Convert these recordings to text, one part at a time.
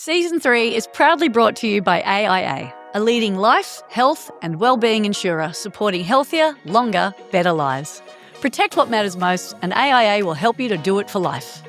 Season 3 is proudly brought to you by AIA, a leading life, health and wellbeing insurer supporting healthier, longer, better lives. Protect what matters most and AIA will help you to do it for life.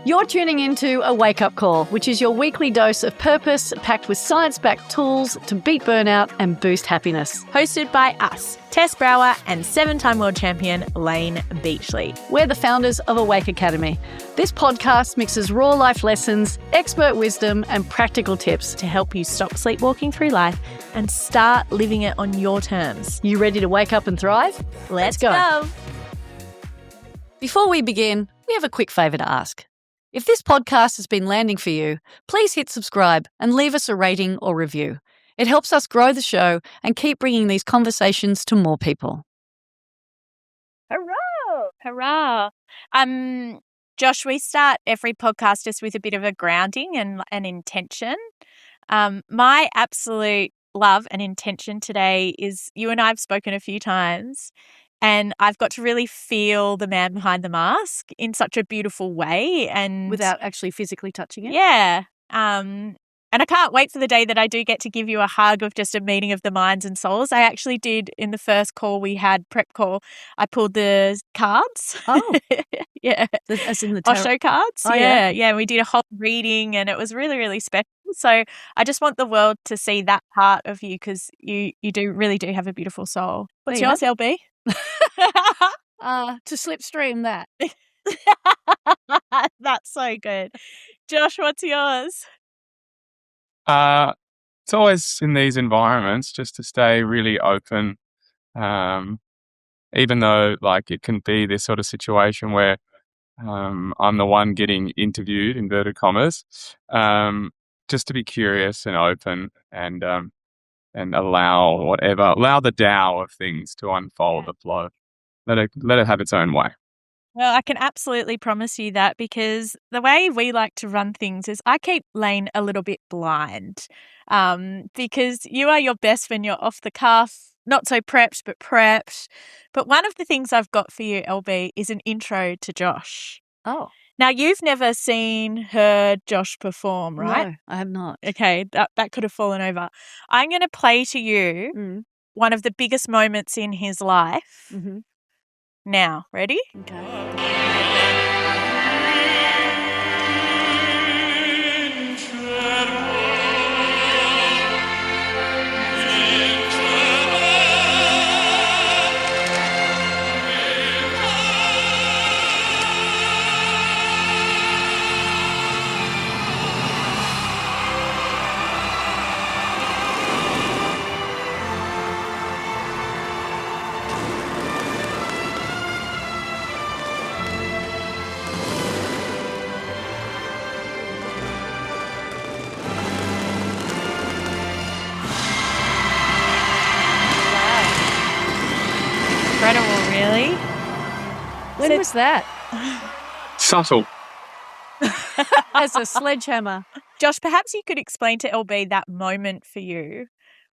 You're tuning into A Wake Up Call, which is your weekly dose of purpose packed with science-backed tools to beat burnout and boost happiness. Hosted by us, Tess Brower and 7-time world champion Layne Beachley. We're the founders of Awake Academy. This podcast mixes raw life lessons, expert wisdom and practical tips to help you stop sleepwalking through life and start living it on your terms. You ready to wake up and thrive? Let's go. Before we begin, we have a quick favour to ask. If this podcast has been landing for you, please hit subscribe and leave us a rating or review. It helps us grow the show and keep bringing these conversations to more people. Hurrah! Josh, we start every podcast just with a bit of a grounding and an intention. My absolute love and intention today is you and I have spoken a few times, and I've got to really feel the man behind the mask in such a beautiful way. And without actually physically touching it? Yeah. And I can't wait for the day that I do get to give you a hug of just a meeting of the minds and souls. I actually did in the first call we had, prep call, I pulled the cards. Oh. Yeah. As in the tarot? Osho cards. Oh, yeah. Yeah. We did a whole reading and it was really, really special. So I just want the world to see that part of you because you really do have a beautiful soul. What's yours, LB? To slipstream that. That's so good. Josh, what's yours? It's always in these environments just to stay really open, even though like it can be this sort of situation where I'm the one getting interviewed, inverted commas, just to be curious and open and allow the Tao of things to unfold, the flow. Let it have its own way. Well, I can absolutely promise you that because the way we like to run things is I keep Layne a little bit blind because you are your best when you're off the cuff, not so prepped, but prepped. But one of the things I've got for you, LB, is an intro to Josh. Oh. Now, you've never heard Josh perform, right? No, I have not. Okay, that could have fallen over. I'm going to play to you one of the biggest moments in his life. Mm-hmm. Now, ready? Okay. Incredible, really? When was that? Subtle. As a sledgehammer. Josh, perhaps you could explain to LB that moment for you.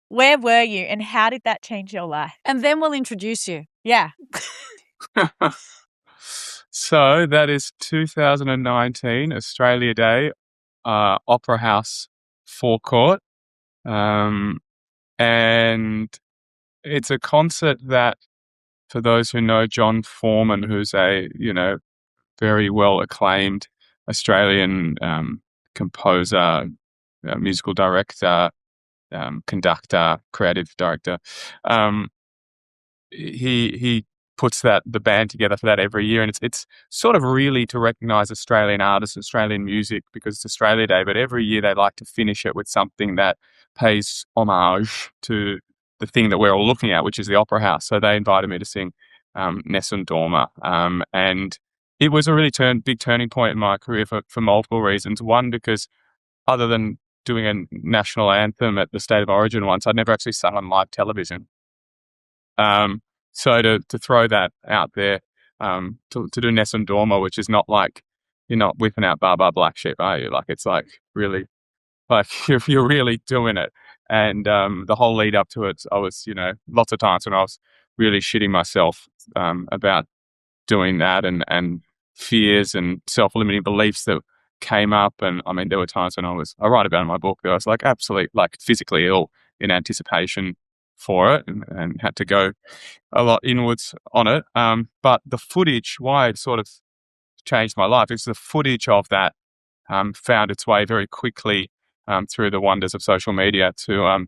Where were you and how did that change your life? And then we'll introduce you. Yeah. So that is 2019, Australia Day, Opera House forecourt. And it's a concert that, for those who know John Foreman, who's a, very well acclaimed Australian composer, musical director, conductor, creative director, he puts the band together for that every year, and it's sort of really to recognise Australian artists, Australian music, because it's Australia Day. But every year they like to finish it with something that pays homage to the thing that we're all looking at, which is the Opera House. So they invited me to sing Nessun Dorma, and it was a really big turning point in my career for multiple reasons. One, because other than doing a national anthem at the State of Origin once, I'd never actually sung on live television. So to throw that out there, to do Nessun Dorma, which is not like you're not whipping out Bar Bar Black Sheep, are you? Like it's like really, like you're really doing it. And the whole lead up to it, I was, lots of times when I was really shitting myself about doing that and fears and self-limiting beliefs that came up. And I mean, there were times when I write about it in my book, that I was like absolutely like physically ill in anticipation for it, and had to go a lot inwards on it. But the footage, why it sort of changed my life, is the footage of that found its way very quickly through the wonders of social media to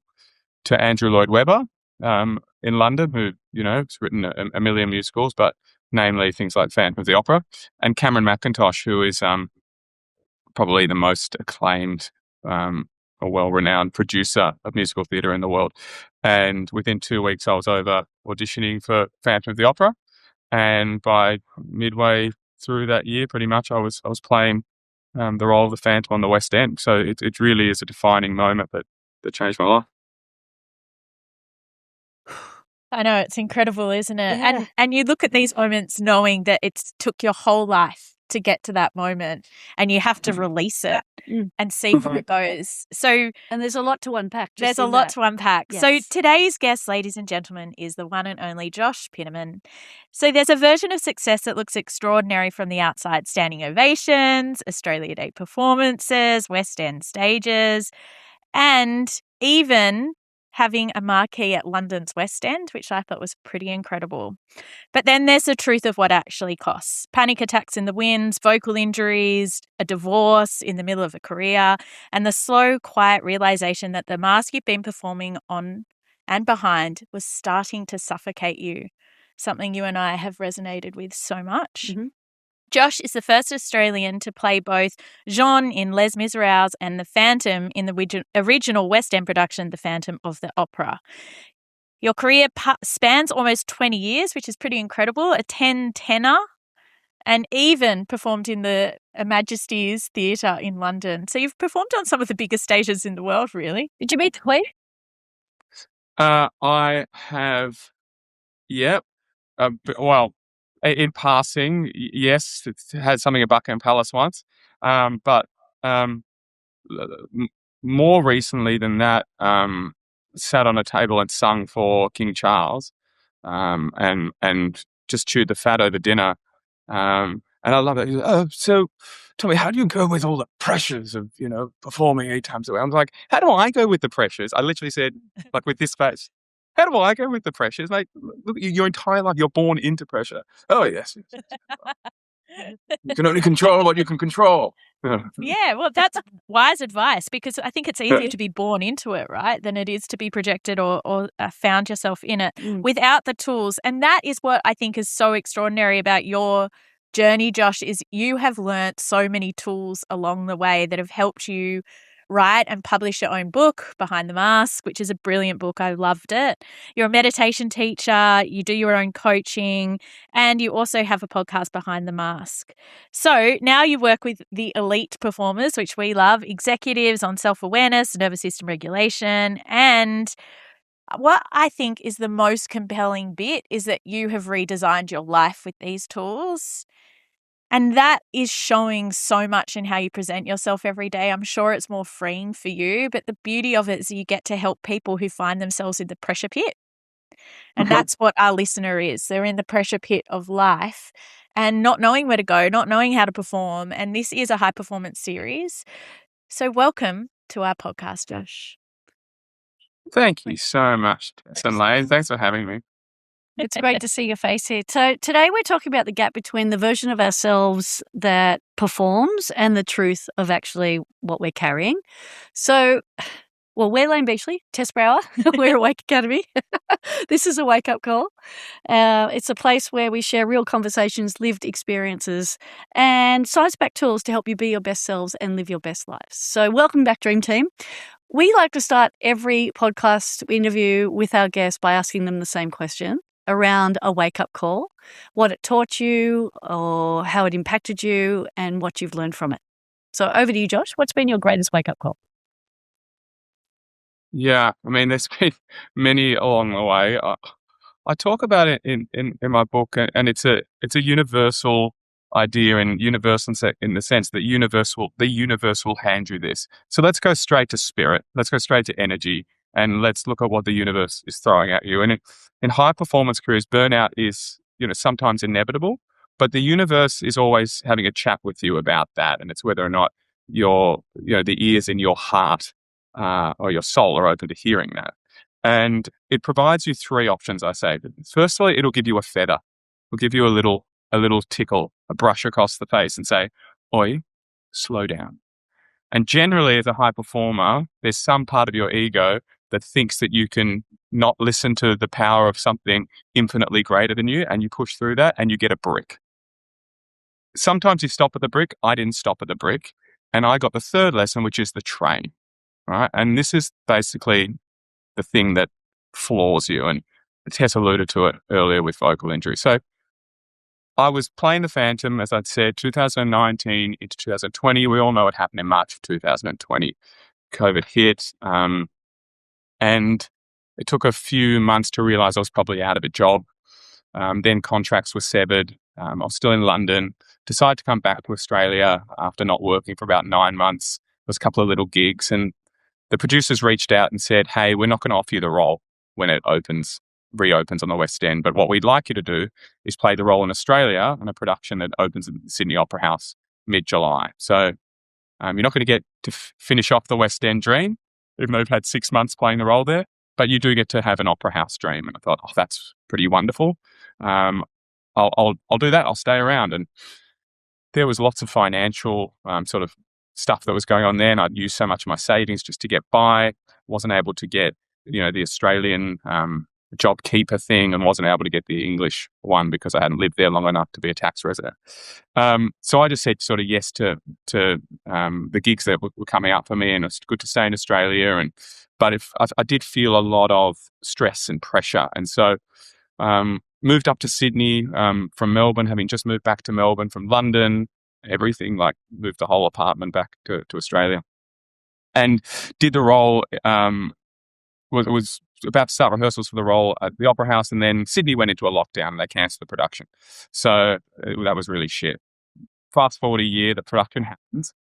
Andrew Lloyd Webber in London, who, you know, has written a million musicals, but namely things like Phantom of the Opera, and Cameron McIntosh, who is probably the most acclaimed a well-renowned producer of musical theatre in the world. And within 2 weeks, I was over auditioning for Phantom of the Opera, and by midway through that year, pretty much, I was playing the role of the Phantom on the West End. So it really is a defining moment that changed my life. I know, it's incredible, isn't it? Yeah. And you look at these moments knowing that it took your whole life to get to that moment, and you have to release it and see where it goes. So, and there's a lot to unpack. There's a lot to unpack. Yes. So today's guest, ladies and gentlemen, is the one and only Josh Piterman. So there's a version of success that looks extraordinary from the outside: standing ovations, Australia Day performances, West End stages, and even having a marquee at London's West End, which I thought was pretty incredible. But then there's the truth of what actually costs: panic attacks in the winds, vocal injuries, a divorce in the middle of a career, and the slow, quiet realization that the mask you've been performing on and behind was starting to suffocate you, something you and I have resonated with so much. Mm-hmm. Josh is the first Australian to play both Jean in Les Miserables and the Phantom in the original West End production, The Phantom of the Opera. Your career spans almost 20 years, which is pretty incredible, a 10 tenor, and even performed in the Her Majesty's Theatre in London. So you've performed on some of the biggest stages in the world, really. Did you meet the Queen? I have, yep. Well, in passing, yes, it had something at Buckingham Palace once, but more recently than that, sat on a table and sung for King Charles, and just chewed the fat over dinner. And I love it. He goes, "Oh, so tell me, how do you go with all the pressures of, you know, performing 8 times a week?" I'm like, how do I go with the pressures? I literally said, like, with this face, how do I go with the pressures? Like, look, your entire life, you're born into pressure. Oh, yes. You can only control what you can control. Yeah, well, that's wise advice, because I think it's easier to be born into it, right, than it is to be projected or found yourself in it without the tools. And that is what I think is so extraordinary about your journey, Josh, is you have learnt so many tools along the way that have helped you write and publish your own book, Behind the Mask, which is a brilliant book. I loved it. You're a meditation teacher, you do your own coaching, and you also have a podcast, Behind the Mask. So now you work with the elite performers, which we love, executives on self-awareness, nervous system regulation, and what I think is the most compelling bit is that you have redesigned your life with these tools. And that is showing so much in how you present yourself every day. I'm sure it's more freeing for you, but the beauty of it is you get to help people who find themselves in the pressure pit. And that's what our listener is. They're in the pressure pit of life and not knowing where to go, not knowing how to perform. And this is a high performance series. So welcome to our podcast, Josh. Thank you so much, Tess and Layne. Thanks for having me. It's great to see your face here. So today we're talking about the gap between the version of ourselves that performs and the truth of actually what we're carrying. So, well, we're Layne Beachley, Tess Brower. We're Awake Academy. This is a wake-up call. It's a place where we share real conversations, lived experiences, and science-backed tools to help you be your best selves and live your best lives. So welcome back, Dream Team. We like to start every podcast interview with our guests by asking them the same question around a wake-up call, what it taught you or how it impacted you and what you've learned from it. So over to you, Josh. What's been your greatest wake-up call? Yeah, I mean, there's been many along the way. I talk about it in my book, and it's a universal idea and universal in the sense that the universe will hand you this. So let's go straight to spirit. Let's go straight to energy. And let's look at what the universe is throwing at you. And in high performance careers, burnout is, sometimes inevitable, But the universe is always having a chat with you about that. And it's whether or not the ears in your heart or your soul are open to hearing that. And it provides you three options, I say. Firstly, it'll give you a feather. It'll give you a little tickle, a brush across the face and say, oi, slow down. And generally, as a high performer, there's some part of your ego that thinks that you can not listen to the power of something infinitely greater than you, and you push through that and you get a brick. Sometimes you stop at the brick. I didn't stop at the brick. And I got the third lesson, which is the train, right? And this is basically the thing that floors you. And Tess alluded to it earlier with vocal injury. So I was playing the Phantom, as I'd said, 2019 into 2020. We all know what happened in March of 2020. COVID hit. And it took a few months to realize I was probably out of a job. Then contracts were severed. I was still in London. Decided to come back to Australia after not working for about 9 months. There was a couple of little gigs, and the producers reached out and said, hey, we're not going to offer you the role when it reopens on the West End, but what we'd like you to do is play the role in Australia in a production that opens at the Sydney Opera House mid-July. So you're not going to get to finish off the West End dream, even though you've had 6 months playing the role there, but you do get to have an opera house dream. And I thought, oh, that's pretty wonderful. I'll do that. I'll stay around. And there was lots of financial sort of stuff that was going on there, and I'd used so much of my savings just to get by. Wasn't able to get, the Australian job keeper thing, and wasn't able to get the English one because I hadn't lived there long enough to be a tax resident. So I just said sort of yes to the gigs that were coming up for me, and it's good to stay in Australia. But if I did feel a lot of stress and pressure, and so moved up to Sydney from Melbourne, having just moved back to Melbourne from London. Everything, like moved the whole apartment back to Australia, and did the role. Was about to start rehearsals for the role at the Opera House, and then Sydney went into a lockdown and they cancelled the production. So that was really shit. Fast forward a year, the production happens,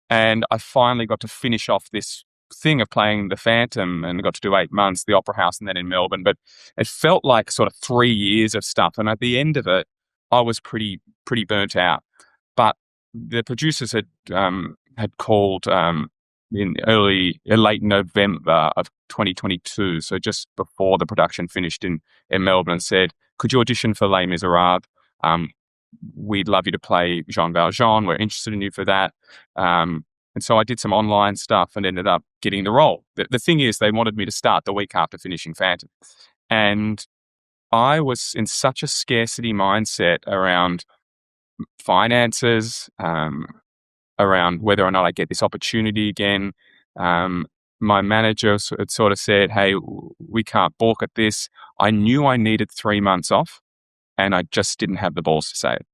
and I finally got to finish off this thing of playing the Phantom, and got to do 8 months, the Opera House, and then in Melbourne. But it felt like sort of 3 years of stuff, and at the end of it, I was pretty burnt out. But the producers had called in late November of 2022, so just before the production finished in Melbourne, and said, could you audition for Les Miserables? We'd love you to play Jean Valjean. We're interested in you for that. And so I did some online stuff and ended up getting the role. The thing is, they wanted me to start the week after finishing Phantom. And I was in such a scarcity mindset around finances, around whether or not I get this opportunity again. My manager had sort of said, hey, we can't balk at this. I knew I needed 3 months off, and I just didn't have the balls to say it.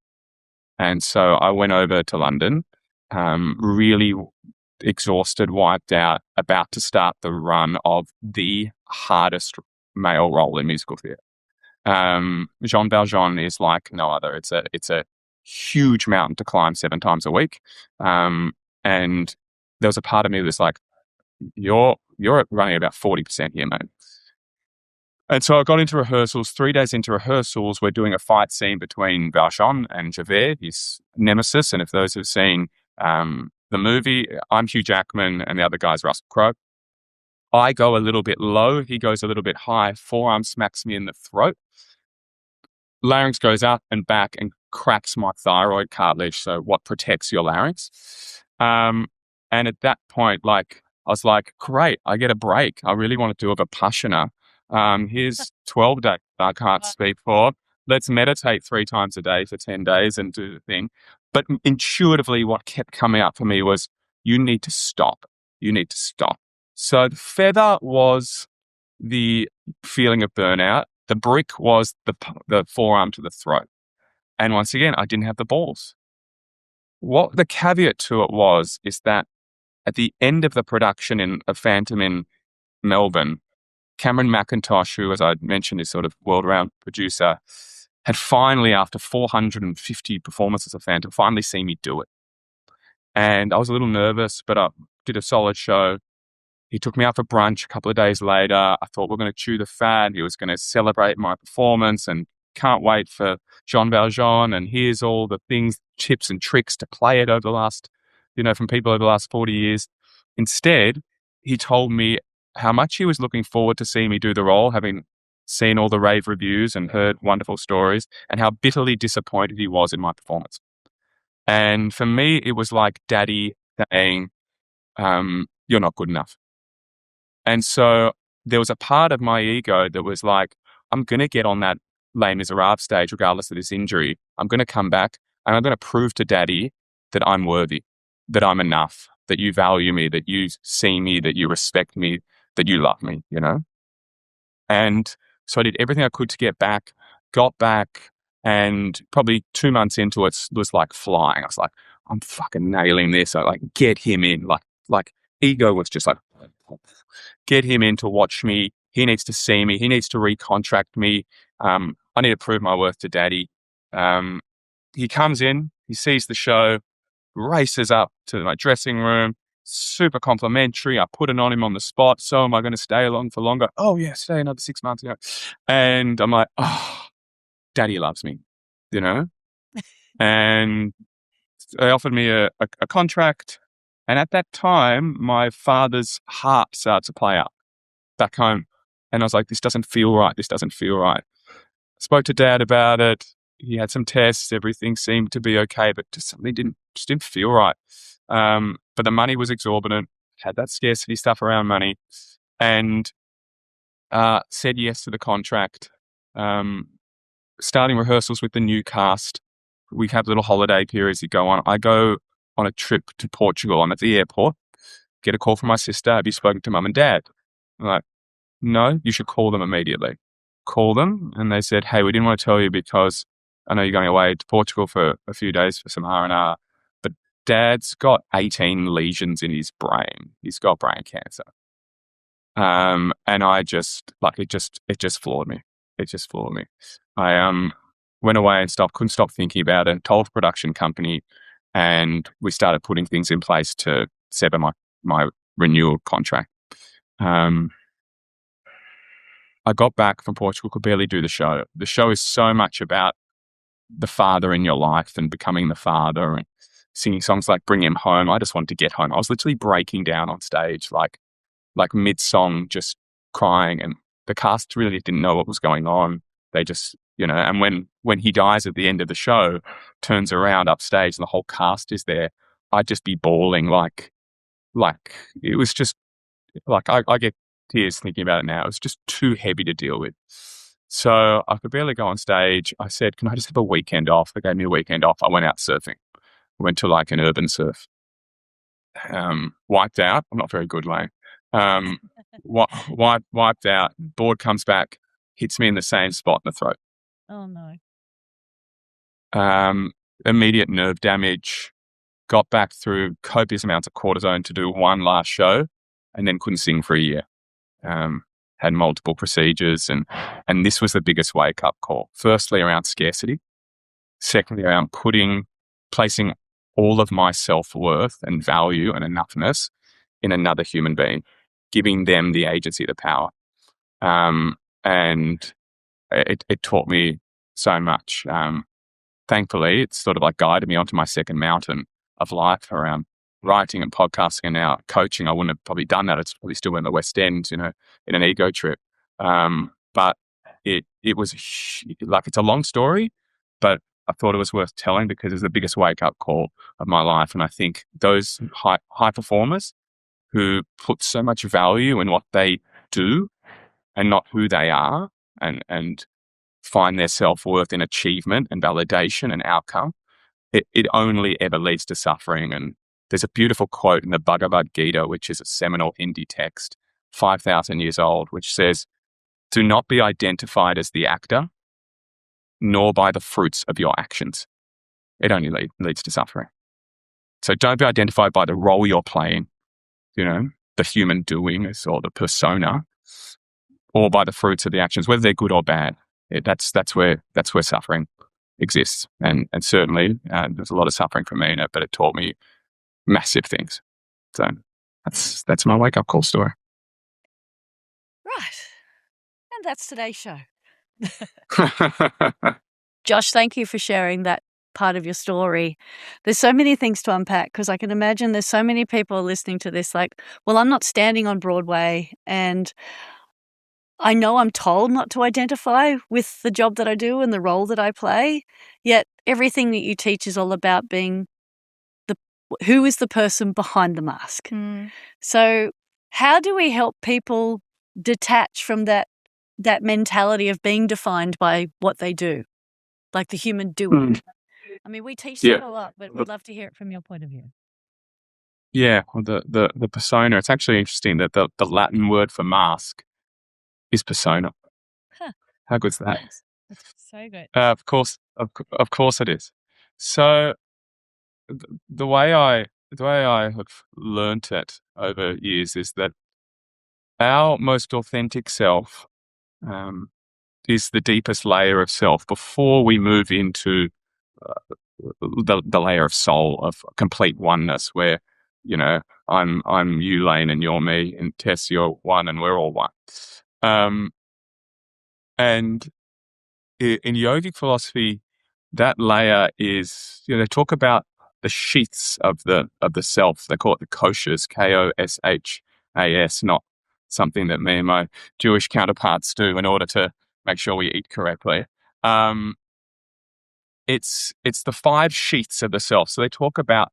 And so I went over to London, really exhausted, wiped out, about to start the run of the hardest male role in musical theatre. Jean Valjean is like no other. It's a huge mountain to climb 7 times a week. And there was a part of me that was like, you're running about 40% here, mate. And so I got into rehearsals. 3 days into rehearsals, we're doing a fight scene between Valjean and Javert, his nemesis. And if those have seen the movie, I'm Hugh Jackman and the other guy's Russell Crowe. I go a little bit low. He goes a little bit high. Forearm smacks me in the throat. Larynx goes up and back and cracks my thyroid cartilage, so what protects your larynx. And at that point, I was like, great, I get a break. I really want to do a Vipassana. Here's 12 days I can't speak for. Let's meditate 3 times a day for 10 days and do the thing. But intuitively, what kept coming up for me was, you need to stop. You need to stop. So the feather was the feeling of burnout. The brick was the forearm to the throat. And once again, I didn't have the balls. What the caveat to it is that at the end of the production in A Phantom in Melbourne, Cameron McIntosh, who, as I mentioned, is sort of world-renowned producer, had finally, after 450 performances of Phantom, finally seen me do it. And I was a little nervous, but I did a solid show. He took me out for brunch a couple of days later. I thought we're going to chew the fat. He was going to celebrate my performance and can't wait for Jean Valjean, and here's all the things, tips and tricks to play it over the last, from people over the last 40 years. Instead, he told me how much he was looking forward to seeing me do the role, having seen all the rave reviews and heard wonderful stories, and how bitterly disappointed he was in my performance. And for me, it was like Daddy saying, you're not good enough. And so there was a part of my ego that was like, I'm going to get on that Les Miserables stage regardless of this injury. I'm going to come back and I'm going to prove to Daddy that I'm worthy, that I'm enough, that you value me, that you see me, that you respect me, that you love me, And so I did everything I could to get back, got back, and probably 2 months into it was like flying. I was like, I'm fucking nailing this. I like get him in. Like ego was just like, get him in to watch me. He needs to see me. He needs to recontract me. I need to prove my worth to Daddy. He comes in, he sees the show, races up to my dressing room, super complimentary. I put it on him on the spot. So am I going to stay along for longer? Oh yeah, stay another 6 months. And I'm like, oh, Daddy loves me, And they offered me a contract. And at that time, my father's heart started to play up back home. And I was like, this doesn't feel right. This doesn't feel right. Spoke to Dad about it. He had some tests. Everything seemed to be okay, but just something didn't feel right. But the money was exorbitant. Had that scarcity stuff around money, and said yes to the contract. Starting rehearsals with the new cast. We have little holiday periods that go on. I go on a trip to Portugal. I'm at the airport. Get a call from my sister. Have you spoken to Mum and Dad? I'm like, no, you should call them immediately. Call them, and they said, hey, we didn't want to tell you because I know you're going away to Portugal for a few days for some R&R, but Dad's got 18 lesions in his brain. He's got brain cancer. And I just, it just floored me. It just floored me. I went away and couldn't stop thinking about it, told the production company, and we started putting things in place to sever my renewal contract. I got back from Portugal, could barely do the show. The show is so much about the father in your life and becoming the father and singing songs like Bring Him Home. I just wanted to get home. I was literally breaking down on stage, like mid-song, just crying. And the cast really didn't know what was going on. They just, and when he dies at the end of the show, turns around upstage and the whole cast is there, I'd just be bawling like it was just like, I get tears thinking about it now. It was just too heavy to deal with. So I could barely go on stage. I said, can I just have a weekend off? They gave me a weekend off. I went out surfing. I went to like an urban surf. Wiped out. I'm not very good, Layne. Wiped out. Board comes back, hits me in the same spot in the throat. Oh no. Immediate nerve damage. Got back through copious amounts of cortisone to do one last show, and then couldn't sing for a year. Had multiple procedures, and this was the biggest wake-up call. Firstly, around scarcity. Secondly, around placing all of my self-worth and value and enoughness in another human being, giving them the agency, the power. And it taught me so much. Thankfully, it's sort of like guided me onto my second mountain of life around writing and podcasting and now coaching. I wouldn't have probably done that. It's probably still in the West End, in an ego trip. But it was it's a long story, but I thought it was worth telling because it was the biggest wake-up call of my life. And I think those high performers who put so much value in what they do and not who they are and find their self-worth in achievement and validation and outcome, it only ever leads to suffering. And there's a beautiful quote in the Bhagavad Gita, which is a seminal Hindi text, 5,000 years old, which says, do not be identified as the actor, nor by the fruits of your actions. It only leads to suffering. So don't be identified by the role you're playing, the human doing or the persona, or by the fruits of the actions, whether they're good or bad. That's where suffering exists. And certainly there's a lot of suffering for me in it, but it taught me massive things. So that's my wake-up call story. Right. And that's today's show. Josh, thank you for sharing that part of your story. There's so many things to unpack because I can imagine there's so many people listening to this like, well, I'm not standing on Broadway and I know I'm told not to identify with the job that I do and the role that I play, yet everything that you teach is all about being who is the person behind the mask. So how do we help people detach from that mentality of being defined by what they do, like the human doing? I mean, we teach that a lot, but we'd love to hear it from your point of view. Yeah, well, the persona, it's actually interesting that the Latin word for mask is persona. Huh. How good's that? That's so good. Of course it is. So the way I have learnt it over years is that our most authentic self is the deepest layer of self before we move into the layer of soul, of complete oneness, where, you know, I'm you, Layne, and you're me, and Tess, you're one, and we're all one. And in yogic philosophy, that layer is, they talk about the sheaths of the self. They call it the koshas, Koshas, not something that me and my Jewish counterparts do in order to make sure we eat correctly. It's the 5 sheaths of the self. So they talk about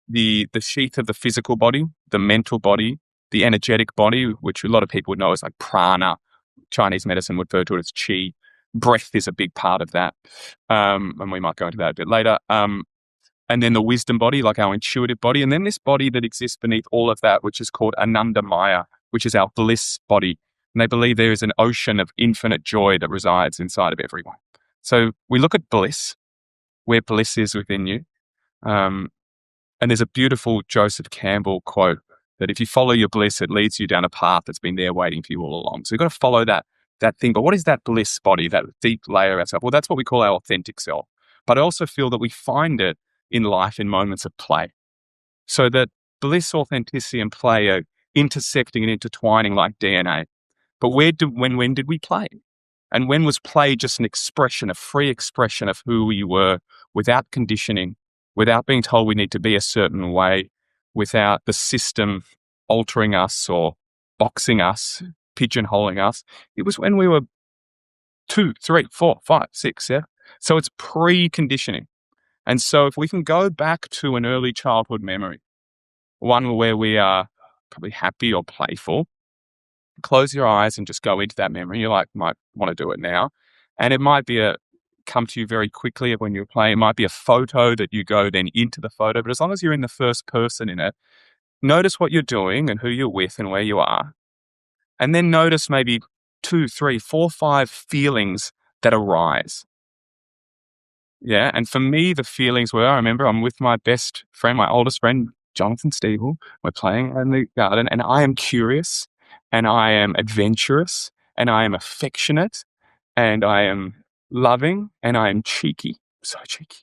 the sheath of the physical body, the mental body, the energetic body, which a lot of people would know as like prana. Chinese medicine would refer to it as qi. Breath is a big part of that. And we might go into that a bit later. And then the wisdom body, like our intuitive body. And then this body that exists beneath all of that, which is called Ananda Maya, which is our bliss body. And they believe there is an ocean of infinite joy that resides inside of everyone. So we look at bliss, where bliss is within you. And there's a beautiful Joseph Campbell quote that if you follow your bliss, it leads you down a path that's been there waiting for you all along. So you've got to follow that thing. But what is that bliss body, that deep layer of ourselves? Well, that's what we call our authentic self. But I also feel that we find it in life in moments of play. So that bliss, authenticity, and play are intersecting and intertwining like DNA. But when did we play? And when was play just an expression, a free expression of who we were, without conditioning, without being told we need to be a certain way, without the system altering us or boxing us, pigeonholing us? It was when we were 2, 3, 4, 5, 6, 7. So it's pre-conditioning. And so if we can go back to an early childhood memory, one where we are probably happy or playful, close your eyes and just go into that memory. You might want to do it now. And it might be come to you very quickly when you're playing. It might be a photo that you go then into the photo. But as long as you're in the first person in it, notice what you're doing and who you're with and where you are. And then notice maybe 2, 3, 4, 5 feelings that arise. Yeah. And for me, the feelings were, I remember I'm with my best friend, my oldest friend, Jonathan Steeble. We're playing in the garden and I am curious and I am adventurous and I am affectionate and I am loving and I am cheeky, so cheeky.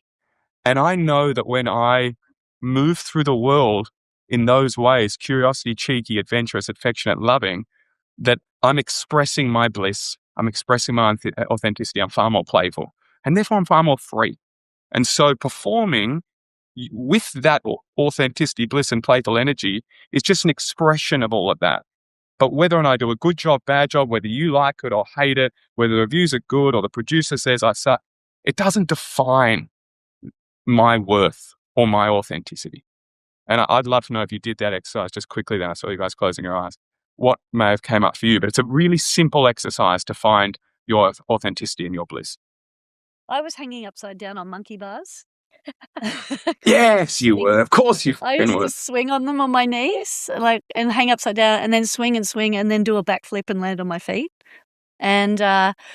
And I know that when I move through the world in those ways, curiosity, cheeky, adventurous, affectionate, loving, that I'm expressing my bliss, I'm expressing my authenticity, I'm far more playful. And therefore I'm far more free. And so performing with that authenticity, bliss and playful energy is just an expression of all of that. But whether or not I do a good job, bad job, whether you like it or hate it, whether the reviews are good or the producer says I suck, it doesn't define my worth or my authenticity. And I'd love to know if you did that exercise just quickly then. I saw you guys closing your eyes. What may have came up for you, but it's a really simple exercise to find your authenticity and your bliss. I was hanging upside down on monkey bars. Yes, you were. Of course you I used were. to swing on them on my knees, and hang upside down, and then swing, and then do a backflip and land on my feet. And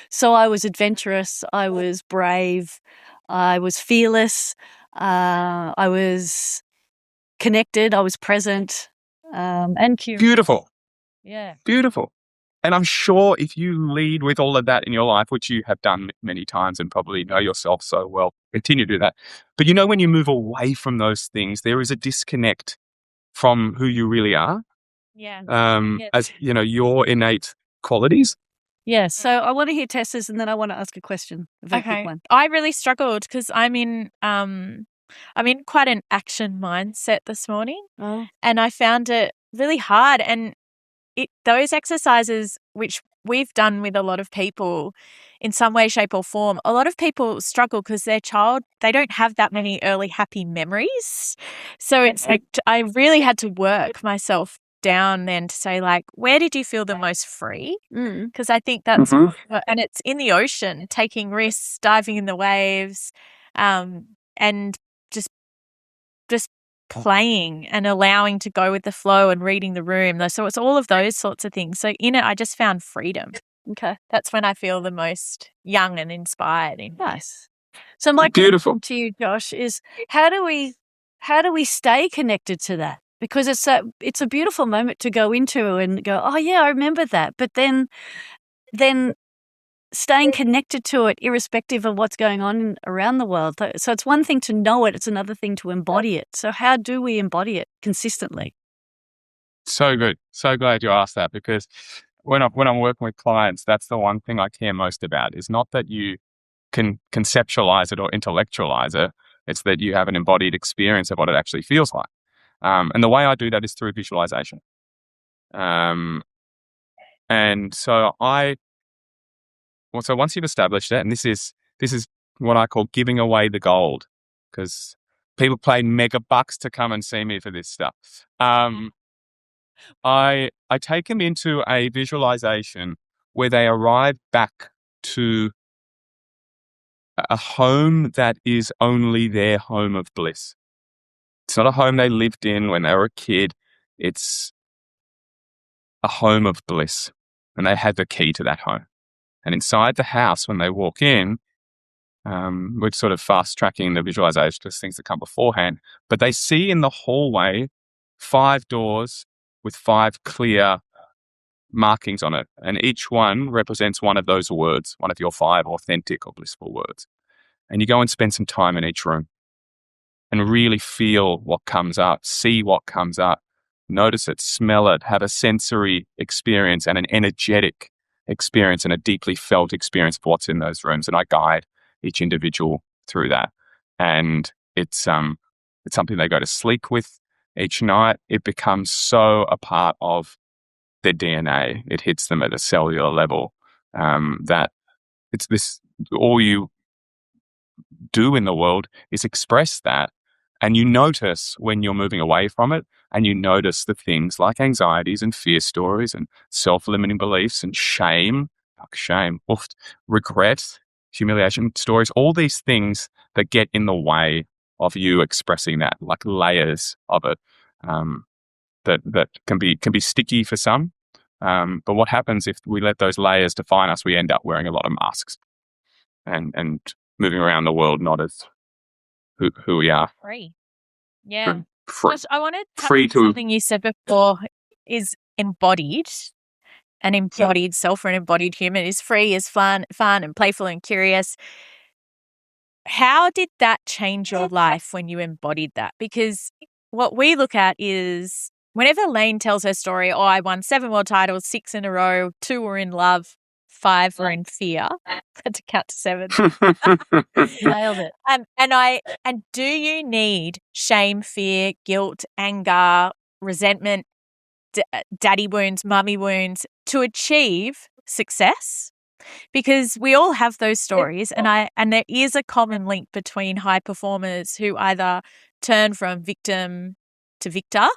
so I was adventurous. I was brave. I was fearless. I was connected. I was present. And curious. Beautiful. Yeah. Beautiful. And I'm sure if you lead with all of that in your life, which you have done many times and probably know yourself so well, continue to do that. But when you move away from those things, there is a disconnect from who you really are. Yeah. As your innate qualities. Yeah. So I want to hear Tessa's, and then I want to ask a question. A very quick one. I really struggled because I'm in quite an action mindset this morning, and I found it really hard. And those exercises, which we've done with a lot of people in some way, shape or form, a lot of people struggle because they don't have that many early happy memories. So it's like I really had to work myself down then to say, like, where did you feel the most free? Because I think that's, and it's in the ocean, taking risks, diving in the waves, and just playing and allowing to go with the flow and reading the room. So it's all of those sorts of things. So in it, I just found freedom. Okay. That's when I feel the most young and inspired. Nice. So my Beautiful. question to you, Josh, is how do we stay connected to that? Because it's a beautiful moment to go into and go, oh yeah, I remember that. But then staying connected to it, irrespective of what's going on around the world. So it's one thing to know it; it's another thing to embody it. So how do we embody it consistently? So good. So glad you asked that, because when I'm working with clients, that's the one thing I care most about. Is not that you can conceptualize it or intellectualize it. It's that you have an embodied experience of what it actually feels like. And the way I do that is through visualization. And so once you've established that, and this is what I call giving away the gold, because people pay mega bucks to come and see me for this stuff. I take them into a visualization where they arrive back to a home that is only their home of bliss. It's not a home they lived in when they were a kid. It's a home of bliss, and they have the key to that home. And inside the house, when they walk in, we're sort of fast-tracking the visualization to things that come beforehand, but they see in the hallway 5 doors with 5 clear markings on it, and each one represents one of those words, one of your 5 authentic or blissful words. And you go and spend some time in each room and really feel what comes up, see what comes up, notice it, smell it, have a sensory experience and an energetic experience and a deeply felt experience of what's in those rooms. And I guide each individual through that. And it's something they go to sleep with each night. It becomes so a part of their DNA. It hits them at a cellular level, that it's this, all you do in the world is express that. And you notice when you're moving away from it, and you notice the things like anxieties and fear stories and self-limiting beliefs and shame, regret, humiliation stories, all these things that get in the way of you expressing that, like layers of it, that can be sticky for some. But what happens if we let those layers define us? We end up wearing a lot of masks and moving around the world not as who we are. Free. Yeah. Free. Josh, I wanted to Free to something you said before is embodied. An embodied self or an embodied human is free, is fun and playful and curious. How did that change your life when you embodied that? Because what we look at is whenever Layne tells her story, oh, I won 7 world titles, 6 in a row, 2 were in love, 5 were in fear. I had to count to 7. Nailed it. And do you need shame, fear, guilt, anger, resentment, daddy wounds, mummy wounds to achieve success? Because we all have those stories, and there is a common link between high performers who either turn from victim to victor,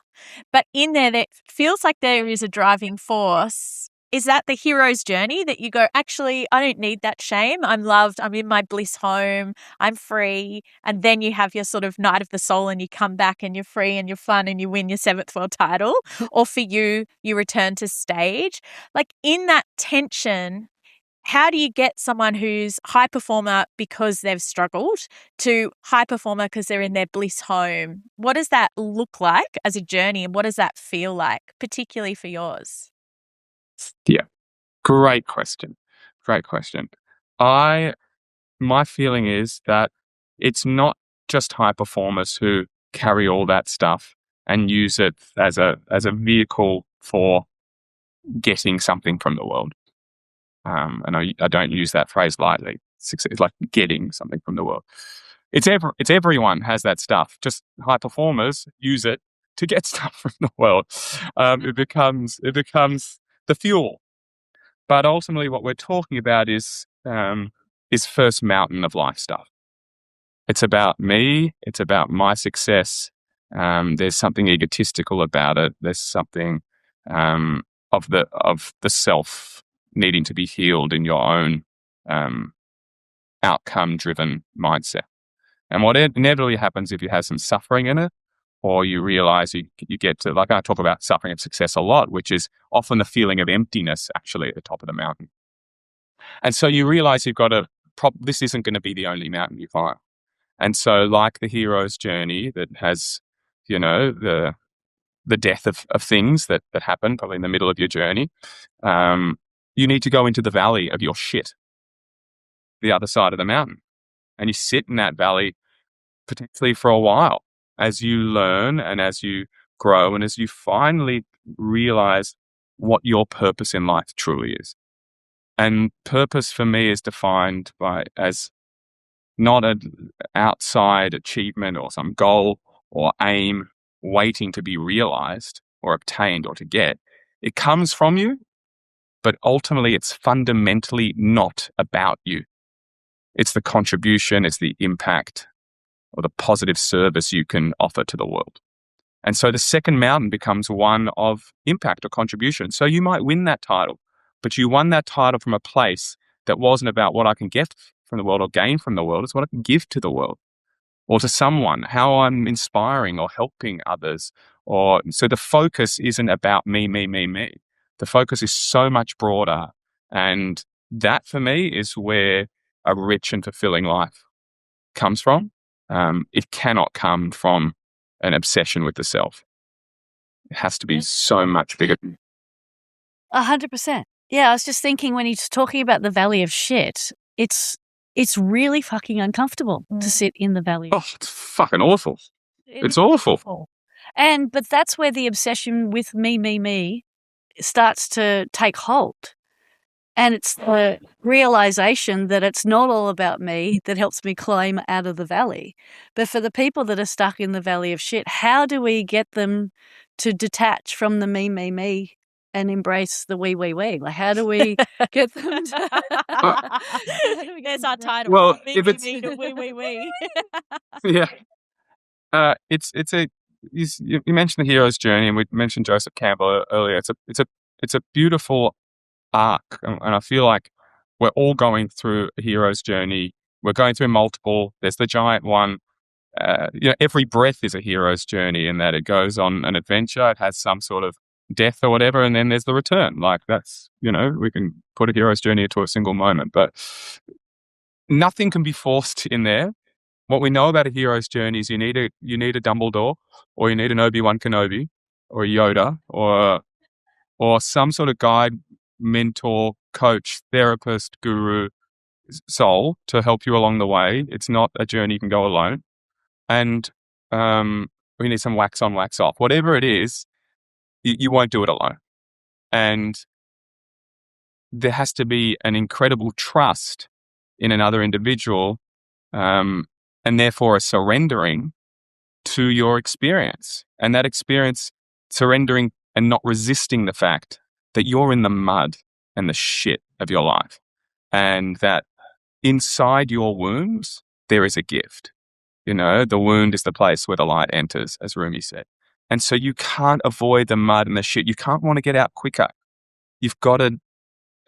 but in there that feels like there is a driving force. Is that the hero's journey that you go, actually, I don't need that shame. I'm loved. I'm in my bliss home. I'm free. And then you have your sort of night of the soul and you come back and you're free and you're fun and you win your 7th world title. Or for you return to stage. Like in that tension, how do you get someone who's high performer because they've struggled to high performer because they're in their bliss home? What does that look like as a journey, and what does that feel like, particularly for yours? Yeah. Great question. My feeling is that it's not just high performers who carry all that stuff and use it as a vehicle for getting something from the world. And I don't use that phrase lightly. It's like getting something from the world. It's everyone has that stuff. Just high performers use it to get stuff from the world. It becomes the fuel. But ultimately, what we're talking about is first mountain of life stuff. It's about me. It's about my success. There's something egotistical about it. There's something of the self needing to be healed in your own outcome-driven mindset. And what inevitably happens if you have some suffering in it, or you realize you get to, like I talk about suffering of success a lot, which is often the feeling of emptiness actually at the top of the mountain. And so you realize you've got this isn't going to be the only mountain you climb. And so like the hero's journey that has, the death of things that happen probably in the middle of your journey, you need to go into the valley of your shit, the other side of the mountain. And you sit in that valley potentially for a while as you learn and as you grow and as you finally realize what your purpose in life truly is. And purpose for me is defined as not an outside achievement or some goal or aim waiting to be realized or obtained or to get. It comes from you, but ultimately it's fundamentally not about you. It's the contribution, it's the impact or the positive service you can offer to the world. And so the second mountain becomes one of impact or contribution. So you might win that title, but you won that title from a place that wasn't about what I can get from the world or gain from the world. It's what I can give to the world or to someone, how I'm inspiring or helping others. So the focus isn't about me. The focus is so much broader. And that for me is where a rich and fulfilling life comes from. It cannot come from an obsession with the self. It has to be so much bigger. 100%. Yeah, I was just thinking when he's talking about the valley of shit, it's really fucking uncomfortable to sit in the valley. Oh, it's fucking awful. It's awful. But that's where the obsession with me starts to take hold. And it's the realization that it's not all about me that helps me climb out of the valley. But for the people that are stuck in the valley of shit, how do we get them to detach from the me and embrace the we? Like, how do we get them to... There's our title. Well, me, if it's... me, we. Yeah. You mentioned the hero's journey, and we mentioned Joseph Campbell earlier. It's a beautiful arc, and I feel like we're all going through a hero's journey. We're going through multiple. There's the giant one. Every breath is a hero's journey in that it goes on an adventure. It has some sort of death or whatever, and then there's the return. Like that's, we can put a hero's journey into a single moment, but nothing can be forced in there. What we know about a hero's journey is you need a Dumbledore, or you need an Obi-Wan Kenobi, or a Yoda, or some sort of guide, mentor, coach, therapist, guru, soul to help you along the way. It's not a journey you can go alone. And we need some wax on, wax off. Whatever it is, you won't do it alone. And there has to be an incredible trust in another individual, and therefore a surrendering to your experience. And that experience, surrendering and not resisting the fact that you're in the mud and the shit of your life, and that inside your wounds, there is a gift. The wound is the place where the light enters, as Rumi said. And so you can't avoid the mud and the shit. You can't want to get out quicker. You've got to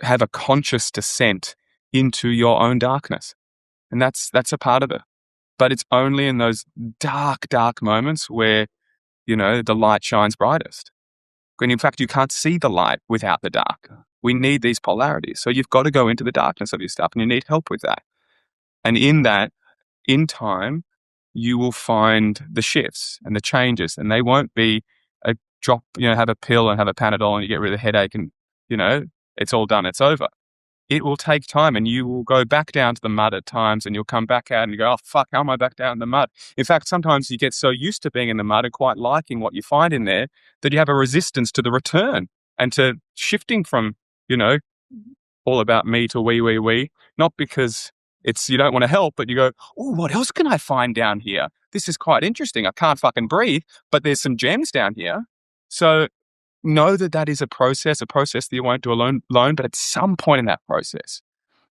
have a conscious descent into your own darkness. And that's a part of it. But it's only in those dark, dark moments where, the light shines brightest. And in fact, you can't see the light without the dark. We need these polarities. So you've got to go into the darkness of your stuff, and you need help with that. And in that, in time, you will find the shifts and the changes, and they won't be a drop, have a pill and have a Panadol and you get rid of the headache and, it's all done, it's over. It will take time, and you will go back down to the mud at times, and you'll come back out and you go, oh, fuck, how am I back down in the mud? In fact, sometimes you get so used to being in the mud and quite liking what you find in there that you have a resistance to the return and to shifting from, all about me to we. Not because you don't want to help, but you go, oh, what else can I find down here? This is quite interesting. I can't fucking breathe, but there's some gems down here. So know that is a process that you won't do alone, but at some point in that process,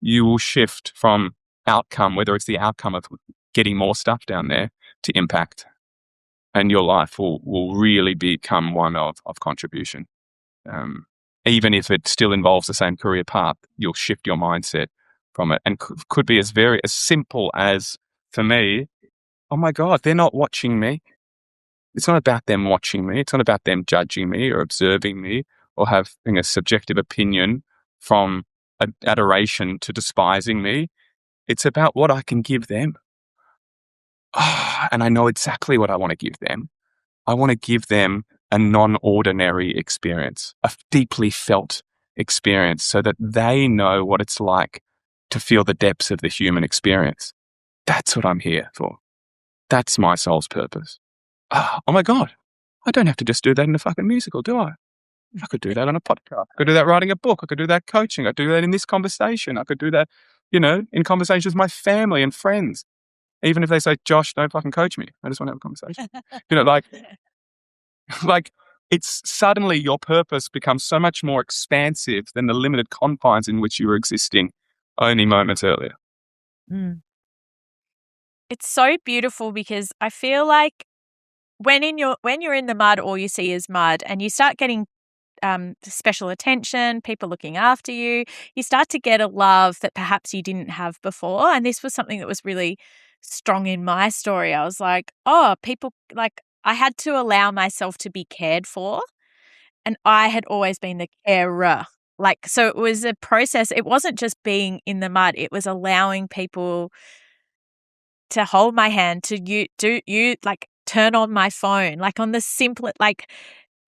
you will shift from outcome, whether it's the outcome of getting more stuff down there, to impact. And your life will really become one of contribution. Even if it still involves the same career path, you'll shift your mindset from it. And could be as simple as, for me, oh my God, they're not watching me. It's not about them watching me. It's not about them judging me or observing me or having a subjective opinion from adoration to despising me. It's about what I can give them. And I know exactly what I want to give them. I want to give them a non-ordinary experience, a deeply felt experience, so that they know what it's like to feel the depths of the human experience. That's what I'm here for. That's my soul's purpose. Oh my God, I don't have to just do that in a fucking musical, do I? I could do that on a podcast. I could do that writing a book. I could do that coaching. I could do that in this conversation. I could do that, in conversations with my family and friends. Even if they say, Josh, don't fucking coach me. I just want to have a conversation. Like it's suddenly your purpose becomes so much more expansive than the limited confines in which you were existing only moments earlier. Mm. It's so beautiful because I feel like when you're in the mud, all you see is mud, and you start getting special attention, people looking after you, you start to get a love that perhaps you didn't have before. And this was something that was really strong in my story. I was like, people, like, I had to allow myself to be cared for, and I had always been the carer. Like, so it was a process. It wasn't just being in the mud. It was allowing people to hold my hand, to like turn on my phone, like on the simplest, like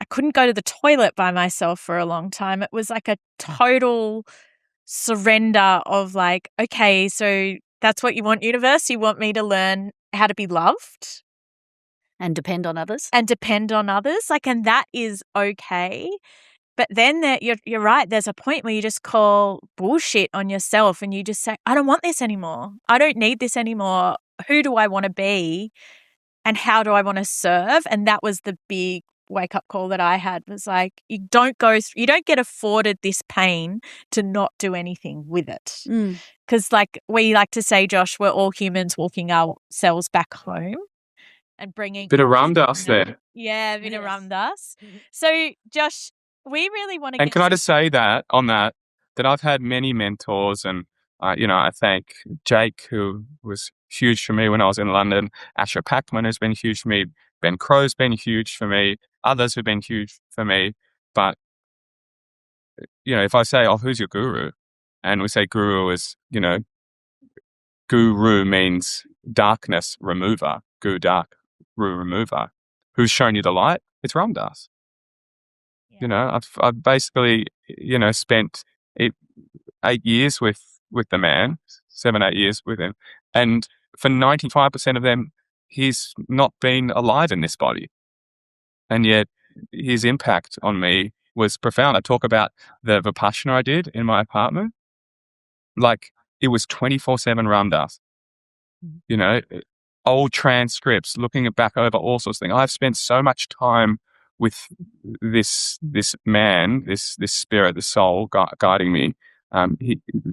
I couldn't go to the toilet by myself for a long time. It was like a total surrender of like, okay, so that's what you want, universe? You want me to learn how to be loved? And depend on others. Like, and that is okay. But then you're right. There's a point where you just call bullshit on yourself and you just say, I don't want this anymore. I don't need this anymore. Who do I want to be? And how do I want to serve? And that was the big wake up call that I had, was like, you don't get afforded this pain to not do anything with it. Because like we like to say, Josh, we're all humans walking ourselves back home and bringing. Bit of Ramdas there. Yeah, a bit of Ramdas. So Josh, we really want to And can I just say that I've had many mentors, and I thank Jake, who was huge for me when I was in London. Asher Packman has been huge for me. Ben Crow's been huge for me. Others have been huge for me. But, if I say, who's your guru? And we say guru is, guru means darkness remover. Guru dark, guru remover. Who's shown you the light? It's Ramdas. Yeah. I've basically, spent 8 years with the man, 7-8 years with him. And for 95% of them, he's not been alive in this body. And yet his impact on me was profound. I talk about the Vipassana I did in my apartment. Like, it was 24/7 Ramdas. Old transcripts, looking back over all sorts of things. I've spent so much time with this man, this spirit, the soul guiding me.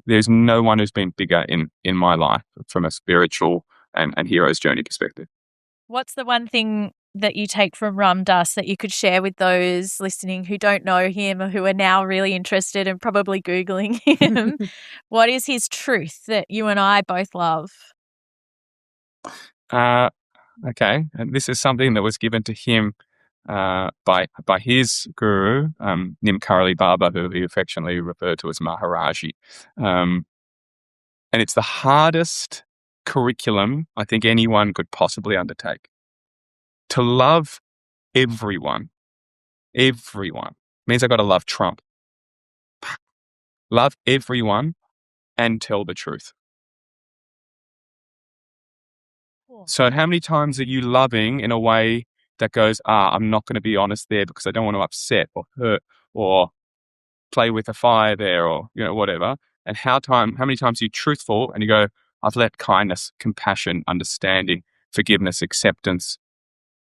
There's no one who's been bigger in my life from a spiritual and hero's journey perspective. What's the one thing that you take from Ram Dass that you could share with those listening who don't know him or who are now really interested and probably Googling him? What is his truth that you and I both love? Okay. And this is something that was given to him by his guru, Nimkarali Baba, who he affectionately referred to as Maharaji. And it's the hardest curriculum I think anyone could possibly undertake. To love everyone means I've got to love Trump. Love everyone and tell the truth. So how many times are you loving in a way that goes, I'm not going to be honest there because I don't want to upset or hurt or play with a fire there, or, whatever. And how many times are you truthful and you go, I've let kindness, compassion, understanding, forgiveness, acceptance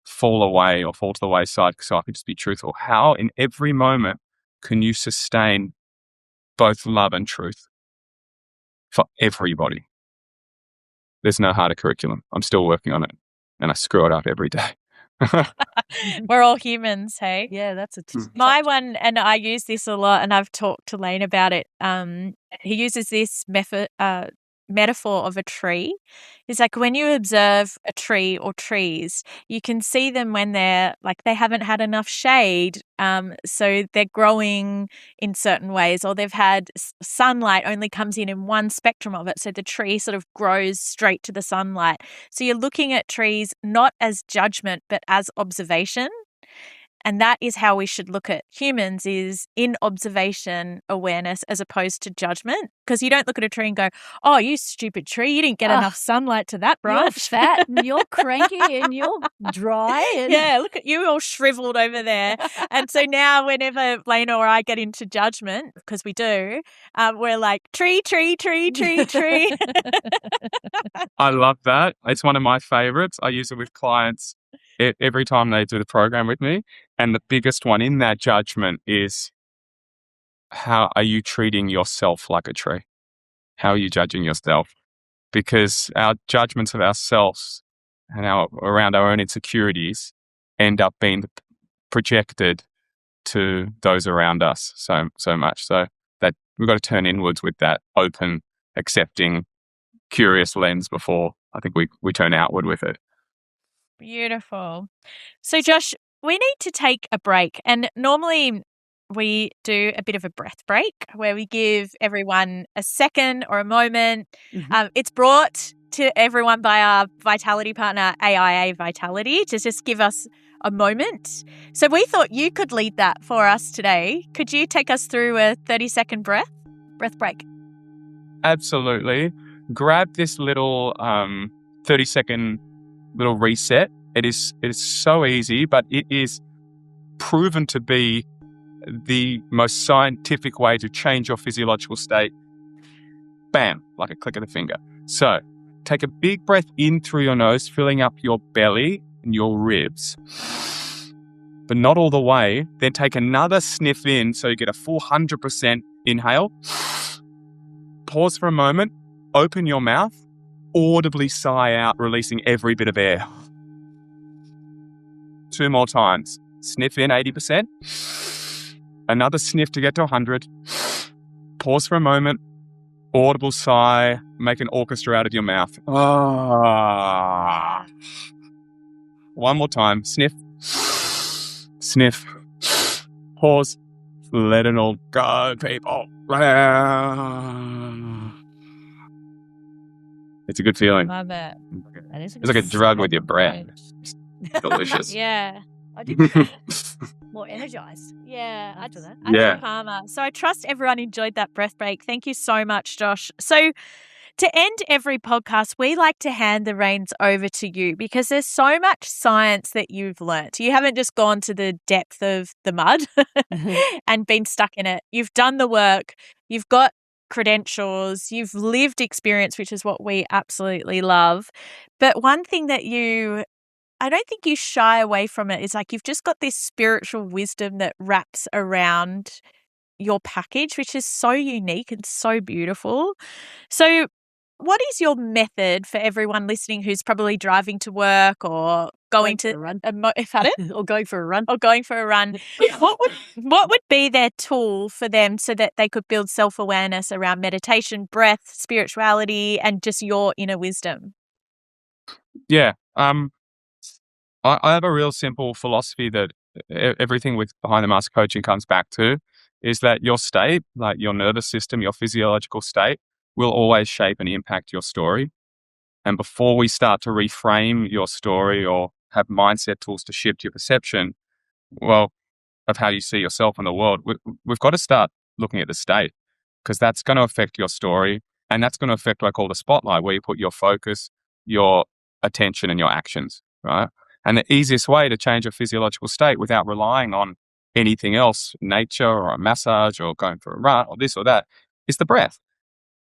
fall away or fall to the wayside so I can just be truthful. How in every moment can you sustain both love and truth for everybody? There's no harder curriculum. I'm still working on it, and I screw it up every day. We're all humans, hey? Yeah, that's My one, and I use this a lot, and I've talked to Layne about it. He uses this metaphor of a tree. It's like when you observe a tree or trees, you can see them when they're like they haven't had enough shade, so they're growing in certain ways, or they've had sunlight only comes in one spectrum of it, so the tree sort of grows straight to the sunlight. So you're looking at trees not as judgment but as observation. And that is how we should look at humans, is in observation awareness as opposed to judgment. Because you don't look at a tree and go, oh, you stupid tree, you didn't get enough sunlight to that branch. You're fat and you're cranky and you're dry. And... Yeah, look at you all shriveled over there. And so now whenever Layne or I get into judgment, because we do, we're like, tree, tree, tree, tree, tree. I love that. It's one of my favorites. I use it with clients every time they do the program with me. And the biggest one in that judgment is, how are you treating yourself like a tree? How are you judging yourself? Because our judgments of ourselves and around our own insecurities end up being projected to those around us so much. So that we've got to turn inwards with that open, accepting, curious lens before I think we turn outward with it. Beautiful. So, Josh, we need to take a break. And normally we do a bit of a breath break where we give everyone a second or a moment. Mm-hmm. It's brought to everyone by our Vitality partner, AIA Vitality, to just give us a moment. So we thought you could lead that for us today. Could you take us through a 30-second breath break? Absolutely. Grab this little 30-second little reset. It is so easy, but it is proven to be the most scientific way to change your physiological state. Bam, like a click of the finger. So take a big breath in through your nose, filling up your belly and your ribs, but not all the way. Then take another sniff in so you get a full 100% inhale. Pause for a moment, open your mouth, audibly sigh out, releasing every bit of air. 2 more times. Sniff in 80%. Another sniff to get to 100. Pause for a moment. Audible sigh. Make an orchestra out of your mouth. Ah. One more time. Sniff. Sniff. Pause. Let it all go, people. It's a good feeling. Love it. It's like a drug with your brain. Delicious. Yeah. I did feel more energized. Yeah. After that. Yeah. Palmer. So I trust everyone enjoyed that breath break. Thank you so much, Josh. So to end every podcast, we like to hand the reins over to you because there's so much science that you've learnt. You haven't just gone to the depth of the mud and been stuck in it. You've done the work. You've got credentials. You've lived experience, which is what we absolutely love. But one thing that I don't think you shy away from it. It's like you've just got this spiritual wisdom that wraps around your package, which is so unique and so beautiful. So what is your method for everyone listening who's probably driving to work or going to a run? Or going for a run. What would be their tool for them so that they could build self-awareness around meditation, breath, spirituality, and just your inner wisdom? Yeah. I have a real simple philosophy that everything with Behind the Mask coaching comes back to, is that your state, like your nervous system, your physiological state, will always shape and impact your story. And before we start to reframe your story or have mindset tools to shift your perception, of how you see yourself in the world, we've got to start looking at the state, because that's going to affect your story, and that's going to affect what I call the spotlight, where you put your focus, your attention, and your actions, right? And the easiest way to change a physiological state without relying on anything else, nature or a massage or going for a run or this or that, is the breath.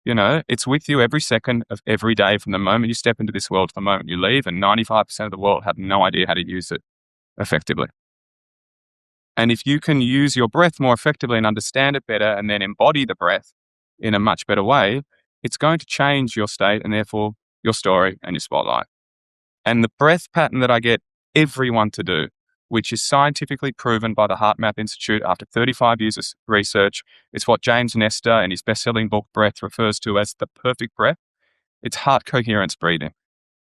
It's with you every second of every day from the moment you step into this world to the moment you leave, and 95% of the world have no idea how to use it effectively. And if you can use your breath more effectively and understand it better and then embody the breath in a much better way, it's going to change your state and therefore your story and your spotlight. And the breath pattern that I get everyone to do, which is scientifically proven by the HeartMath Institute after 35 years of research, it's what James Nestor in his best-selling book, Breath, refers to as the perfect breath. It's heart coherence breathing.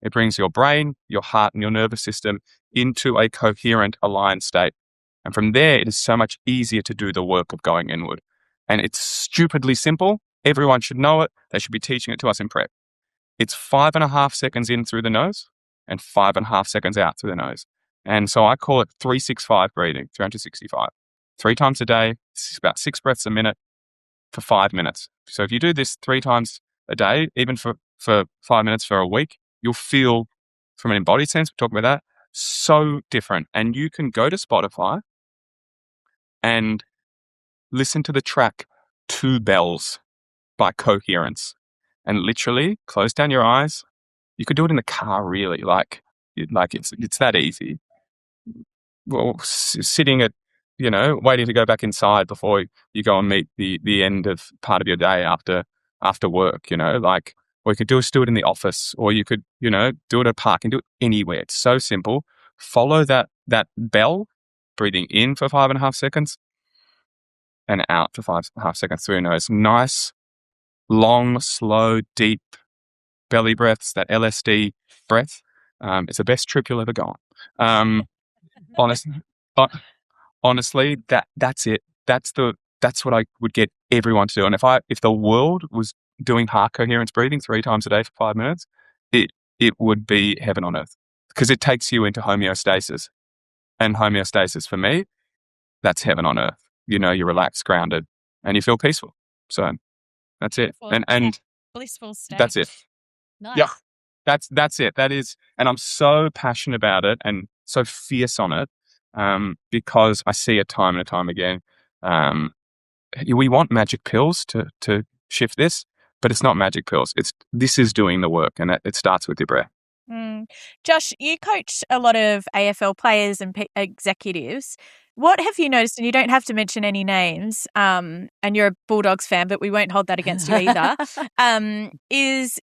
It brings your brain, your heart, and your nervous system into a coherent, aligned state. And from there, it is so much easier to do the work of going inward. And it's stupidly simple. Everyone should know it. They should be teaching it to us in prep. It's 5.5 seconds in through the nose and 5.5 seconds out through the nose. And so I call it 365 breathing, 365. 3 times a day, it's about 6 breaths a minute for 5 minutes. So if you do this 3 times a day, even for 5 minutes for a week, you'll feel, from an embodied sense, we're talking about that, so different. And you can go to Spotify and listen to the track 2 Bells by Coherence and literally close down your eyes. You could do it in the car, really, it's that easy. Well, sitting at, waiting to go back inside before you go and meet the end of part of your day after work, or you could do it in the office, or you could, do it at a park and do it anywhere. It's so simple. Follow that bell, breathing in for 5.5 seconds and out for 5.5 seconds through your nose. Nice, long, slow, deep belly breaths, that LSD breath. It's the best trip you'll ever go on. Honestly, that's it. That's what I would get everyone to do. And if the world was doing heart coherence breathing 3 times a day for 5 minutes, it would be heaven on earth, because it takes you into homeostasis. And homeostasis for me, that's heaven on earth. You're relaxed, grounded, and you feel peaceful. So that's it. And blissful state. That's it. Nice. Yeah. That's it. That is, and I'm so passionate about it and so fierce on it, because I see it time and time again. We want magic pills to shift this, but it's not magic pills. This is doing the work, and it starts with your breath. Josh, you coach a lot of AFL players and executives. What have you noticed, and you don't have to mention any names, and you're a Bulldogs fan, but we won't hold that against you either, is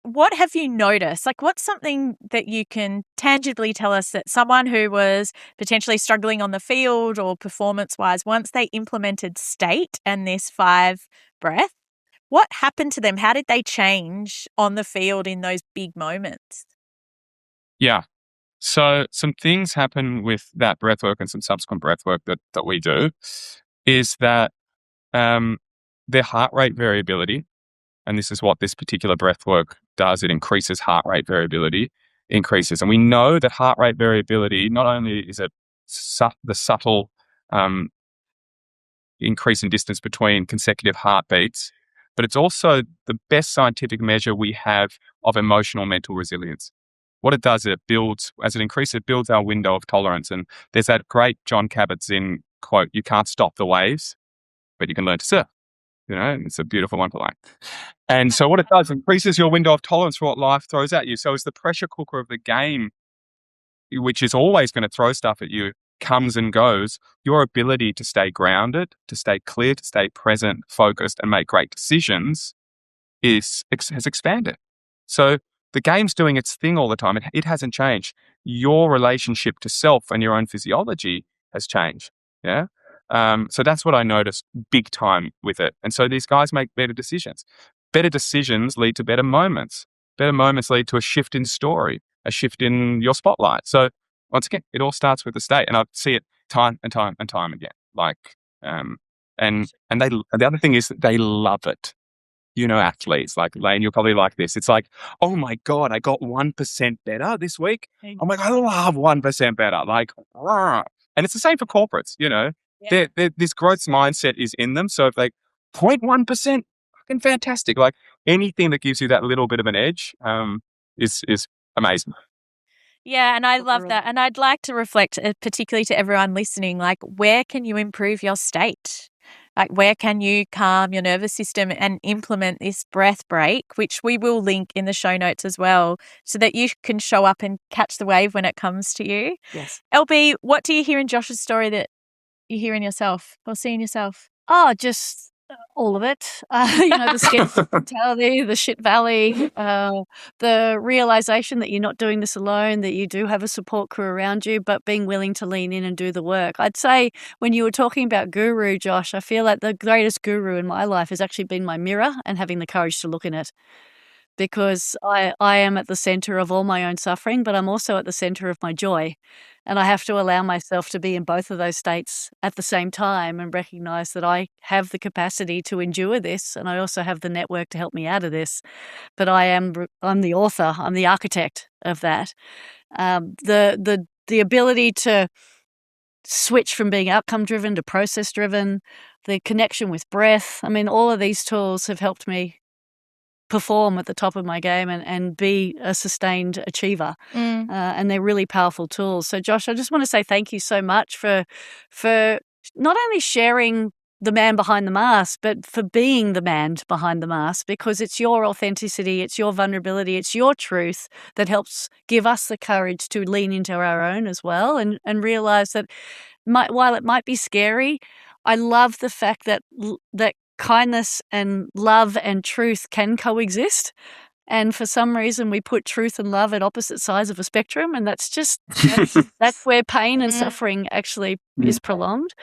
what have you noticed? What's something that you can tangibly tell us that someone who was potentially struggling on the field or performance-wise, once they implemented state and this 5 breath, what happened to them? How did they change on the field in those big moments? Yeah. So some things happen with that breath work and some subsequent breath work that we do is that their heart rate variability, and this is what this particular breath work does, it increases heart rate variability, increases. And we know that heart rate variability, not only is it the subtle increase in distance between consecutive heartbeats, but it's also the best scientific measure we have of emotional mental resilience. What it does, as it increases, it builds our window of tolerance. And there's that great John Kabat-Zinn quote, "You can't stop the waves, but you can learn to surf." It's a beautiful one to like. And so what it does, increases your window of tolerance for what life throws at you. So as the pressure cooker of the game, which is always going to throw stuff at you, comes and goes, your ability to stay grounded, to stay clear, to stay present, focused, and make great decisions has expanded. So the game's doing its thing all the time. It hasn't changed. Your relationship to self and your own physiology has changed. Yeah. So that's what I noticed big time with it. And so these guys make better decisions. Better decisions lead to better moments. Better moments lead to a shift in story, a shift in your spotlight. So once again, it all starts with the state, and I see it time and time and time again. And the other thing is that they love it. Athletes like Layne, you're probably like this. It's like, oh my God, I got 1% better this week. I'm like, I love 1% better. And it's the same for corporates, Yeah. This growth mindset is in them. So if 0.1%, fucking fantastic. Anything that gives you that little bit of an edge is amazing. Yeah, and I what we're love all- that. And I'd like to reflect, particularly to everyone listening, like where can you improve your state? Like where can you calm your nervous system and implement this breath break, which we will link in the show notes as well, so that you can show up and catch the wave when it comes to you. Yes. LB, what do you hear in Josh's story that you hear in yourself or see in yourself? Oh, just all of it. The scarcity mentality, the shit valley, the realization that you're not doing this alone, that you do have a support crew around you, but being willing to lean in and do the work. I'd say when you were talking about guru, Josh, I feel like the greatest guru in my life has actually been my mirror and having the courage to look in it. Because I am at the center of all my own suffering, but I'm also at the center of my joy. And I have to allow myself to be in both of those states at the same time and recognize that I have the capacity to endure this. And I also have the network to help me out of this. But I'm the author, I'm the architect of that. The ability to switch from being outcome driven to process driven, the connection with breath. I mean, all of these tools have helped me perform at the top of my game and be a sustained achiever. And they're really powerful tools. So Josh, I just want to say thank you so much for not only sharing the man behind the mask, but for being the man behind the mask, because it's your authenticity, it's your vulnerability, it's your truth that helps give us the courage to lean into our own as well and realize that while it might be scary, I love the fact that kindness and love and truth can coexist. And for some reason, we put truth and love at opposite sides of a spectrum, and that's where pain and suffering actually is prolonged.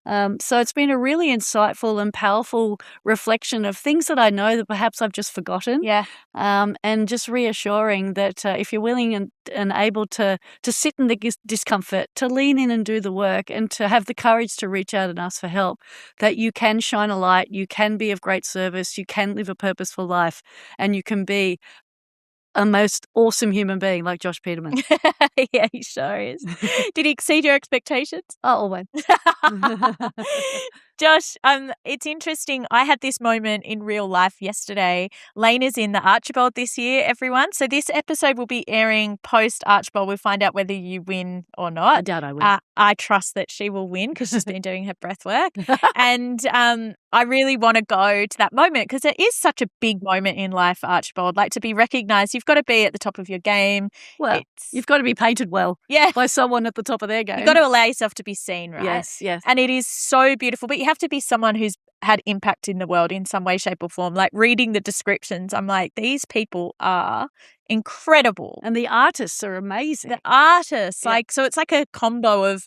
So it's been a really insightful and powerful reflection of things that I know that perhaps I've just forgotten. Yeah. And just reassuring that if you're willing and able to sit in the discomfort, to lean in and do the work, and to have the courage to reach out and ask for help, that you can shine a light, you can be of great service, you can live a purposeful life, and you can be a most awesome human being like Josh Piterman. Yeah, he sure is. Did he exceed your expectations? Oh, always. Josh, it's interesting. I had this moment in real life yesterday. Layne is in the Archibald this year, everyone. So this episode will be airing post Archibald. We'll find out whether you win or not. I doubt I will. I trust that she will win because she's been doing her breath work. And I really want to go to that moment because it is such a big moment in life, Archibald. Like to be recognised, you've got to be at the top of your game. Well, you've got to be painted well by someone at the top of their game. You've got to allow yourself to be seen, right? Yes, yes. And it is so beautiful. But you have to be someone who's had impact in the world in some way, shape or form. Like reading the descriptions, I'm like, these people are incredible. And the artists are amazing. The artists, so it's like a combo of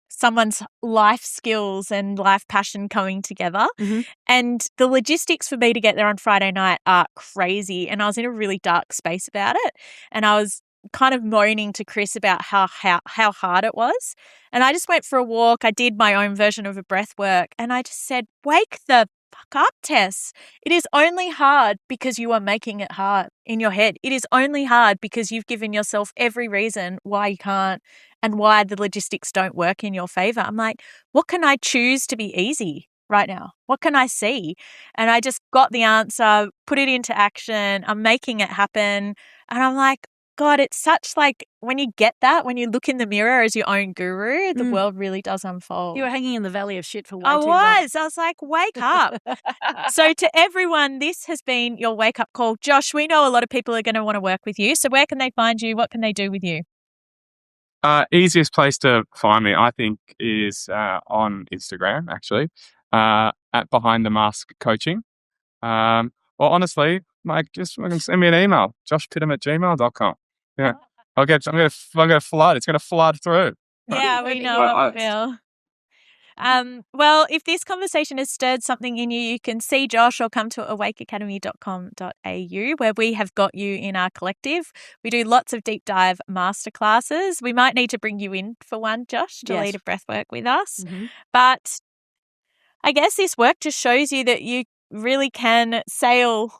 someone's life skills and life passion coming together. Mm-hmm. And the logistics for me to get there on Friday night are crazy. And I was in a really dark space about it. And I was kind of moaning to Chris about how hard it was. And I just went for a walk. I did my own version of a breath work. And I just said, wake the fuck up, Tess. It is only hard because you are making it hard in your head. It is only hard because you've given yourself every reason why you can't and why the logistics don't work in your favor. I'm like, what can I choose to be easy right now? What can I see? And I just got the answer, put it into action. I'm making it happen. And I'm like, God, it's such like when you get that, when you look in the mirror as your own guru, the world really does unfold. You were hanging in the valley of shit for way too long. I was like, wake up. So to everyone, this has been your wake up call. Josh, we know a lot of people are going to want to work with you. So where can they find you? What can they do with you? Easiest place to find me, I think, is on Instagram, actually, at Behind the Mask Coaching. Or honestly, just send me an email, joshpiterman@gmail.com. Yeah, I'm gonna flood. It's gonna flood through. Yeah, we know what we feel. Well, if this conversation has stirred something in you, you can see Josh or come to awakeacademy.com.au where we have got you in our collective. We do lots of deep dive masterclasses. We might need to bring you in for one, Josh, to lead a breath work with us. Mm-hmm. But I guess this work just shows you that you really can sail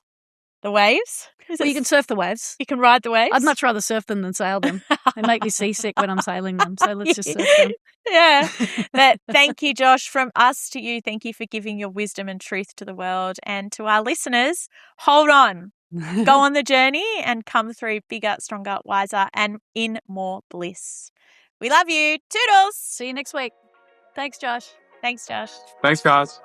the waves. Well, you can surf the waves. You can ride the waves. I'd much rather surf them than sail them. They make me seasick when I'm sailing them, so let's just surf them. Yeah. Thank you, Josh. From us to you, thank you for giving your wisdom and truth to the world. And to our listeners, hold on. Go on the journey and come through bigger, stronger, wiser, and in more bliss. We love you. Toodles. See you next week. Thanks, Josh. Thanks, Josh. Thanks, guys.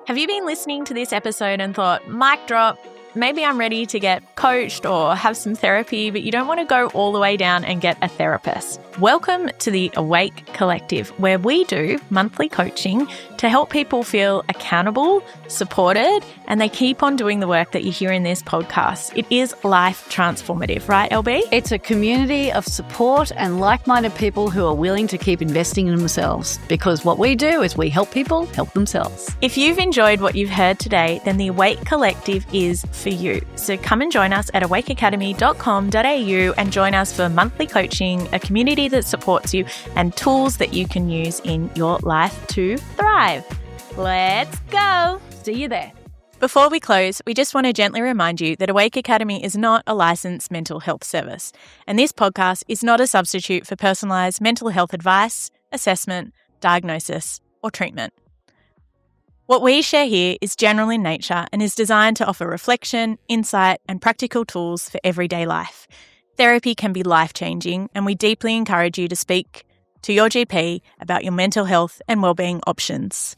Have you been listening to this episode and thought, mic drop, maybe I'm ready to get coached or have some therapy, but you don't want to go all the way down and get a therapist? Welcome to the Awake Collective, where we do monthly coaching to help people feel accountable, supported, and they keep on doing the work that you hear in this podcast. It is life transformative, right, LB? It's a community of support and like-minded people who are willing to keep investing in themselves, because what we do is we help people help themselves. If you've enjoyed what you've heard today, then the Awake Collective is for you. So come and join us at awakeacademy.com.au and join us for monthly coaching, a community that supports you, and tools that you can use in your life to thrive. Let's go. See you there. Before we close, we just want to gently remind you that Awake Academy is not a licensed mental health service, and this podcast is not a substitute for personalised mental health advice, assessment, diagnosis, or treatment. What we share here is general in nature and is designed to offer reflection, insight, and practical tools for everyday life. Therapy can be life-changing, and we deeply encourage you to speak to your GP about your mental health and wellbeing options.